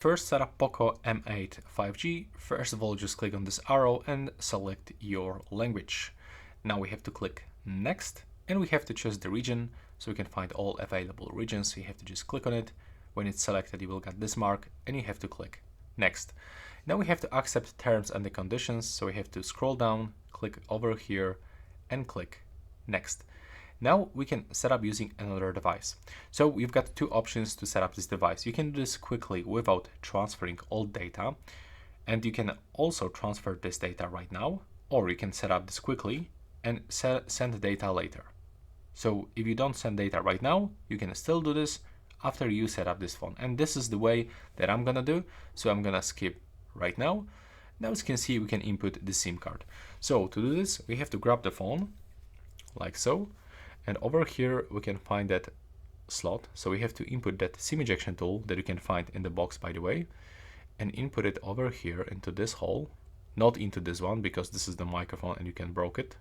First, set up POCO M8 5G. First of all, just click on this arrow and select your language. Now we have to click Next, and we have to choose the region so we can find all available regions. So you have to just click on it. When it's selected, you will get this mark, and you have to click Next. Now we have to accept terms and the conditions. So we have to scroll down, click over here, and click Next. Now we can set up using another device. So we've got two options to set up this device. You can do this quickly without transferring all data, and you can also transfer this data right now, or you can set up this quickly and send the data later. So if you don't send data right now, you can still do this after you set up this phone. And this is the way that I'm gonna do. So I'm gonna skip right now. Now as you can see, we can input the SIM card. So to do this, we have to grab the phone like so. And over here, we can find that slot. So we have to input that SIM ejection tool that you can find in the box, by the way, and input it over here into this hole, not into this one because this is the microphone and you can break it.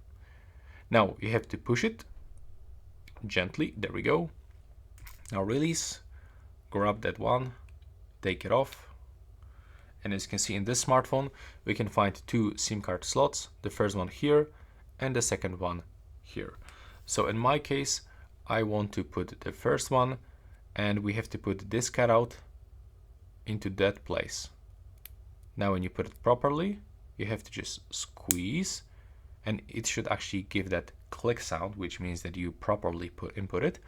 Now you have to push it gently. There we go. Now release, grab that one, take it off. And as you can see in this smartphone, we can find two SIM card slots, the first one here and the second one here. So in my case, I want to put the first one, and we have to put this cutout into that place. Now when you put it properly, you have to just squeeze, and it should actually give that click sound, which means that you properly input it.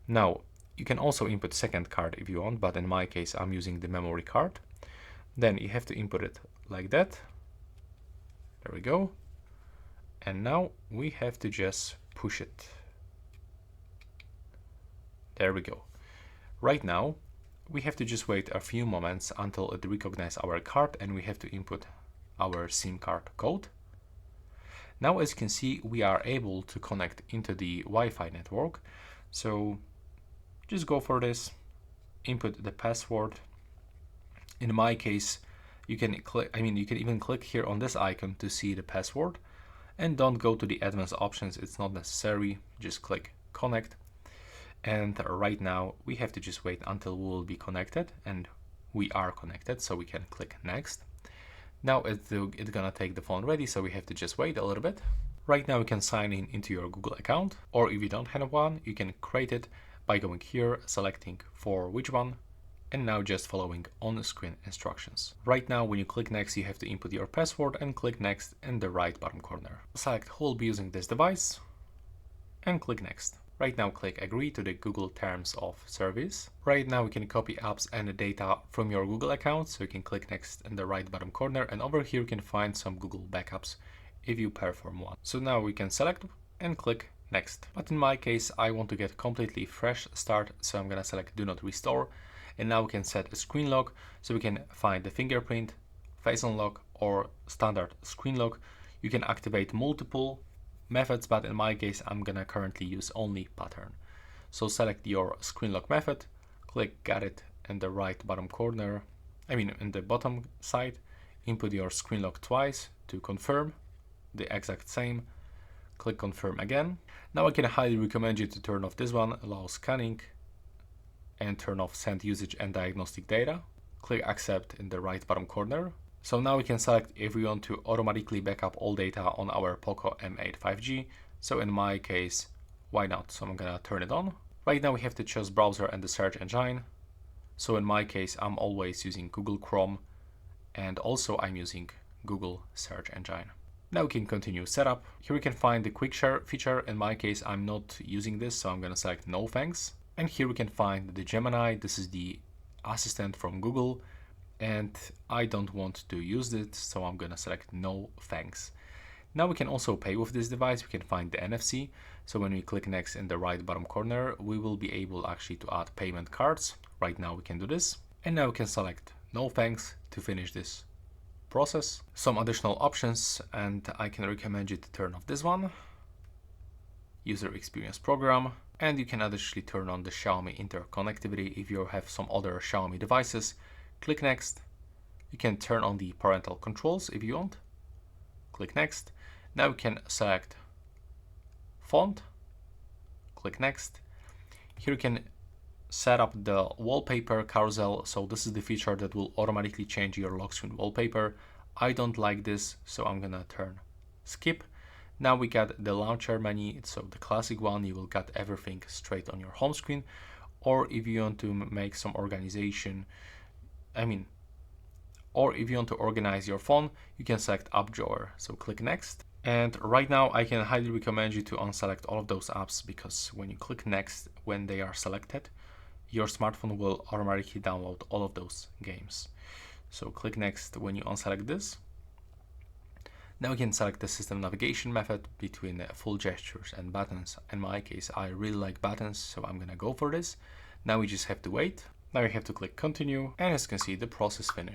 Now you can also input second card if you want, but in my case, I'm using the memory card. Then you have to input it like that. There we go. And now we have to just push it. There we go. Right now, we have to just wait a few moments until it recognizes our card, and we have to input our SIM card code. Now, as you can see, we are able to connect into the Wi-Fi network. So just go for this, input the password. In my case, you can even click here on this icon to see the password. And don't go to the advanced options, it's not necessary, just click connect. And right now we have to just wait until we will be connected, and we are connected, so we can click next. Now it's gonna take the phone ready, so we have to just wait a little bit. Right now you can sign in into your Google account, or if you don't have one, you can create it by going here, selecting for which one, and now just following on-screen instructions. Right now, when you click next, you have to input your password and click next in the right bottom corner. Select who will be using this device and click next. Right now, click agree to the Google Terms of Service. Right now, we can copy apps and data from your Google account, so you can click next in the right bottom corner, and over here you can find some Google backups if you perform one. So now we can select and click next. But in my case, I want to get completely fresh start, so I'm gonna select do not restore. And now we can set a screen lock, so we can find the fingerprint, face unlock, or standard screen lock. You can activate multiple methods, but in my case, I'm gonna currently use only pattern. So select your screen lock method, click get it in the right bottom corner, in the bottom side, input your screen lock twice to confirm the exact same, click confirm again. Now I can highly recommend you to turn off this one, allow scanning, and turn off send usage and diagnostic data. Click accept in the right bottom corner. So now we can select if we want to automatically backup all data on our POCO M8 5G. So in my case, why not? So I'm gonna turn it on. Right now we have to choose browser and the search engine. So in my case, I'm always using Google Chrome, and also I'm using Google search engine. Now we can continue setup. Here we can find the quick share feature. In my case, I'm not using this, so I'm gonna select no thanks. And here we can find the Gemini. This is the assistant from Google, and I don't want to use it, so I'm gonna select no thanks. Now we can also pay with this device. We can find the NFC. So when we click next in the right bottom corner, we will be able actually to add payment cards. Right now we can do this. And now we can select no thanks to finish this process. Some additional options, and I can recommend you to turn off this one, user experience program. And you can additionally turn on the Xiaomi interconnectivity if you have some other Xiaomi devices. Click next. You can turn on the parental controls if you want. Click next. Now you can select font. Click next. Here you can set up the wallpaper carousel. So this is the feature that will automatically change your lock screen wallpaper. I don't like this, so I'm gonna turn skip. Now we got the launcher menu, so the classic one, you will get everything straight on your home screen. Or if you want to make some organization, or if you want to organize your phone, you can select app drawer. So click next. And right now I can highly recommend you to unselect all of those apps, because when you click next, when they are selected, your smartphone will automatically download all of those games. So click next when you unselect this. Now you can select the system navigation method between full gestures and buttons. In my case, I really like buttons, so I'm gonna go for this. Now we just have to wait. Now you have to click continue, and as you can see, the process finished.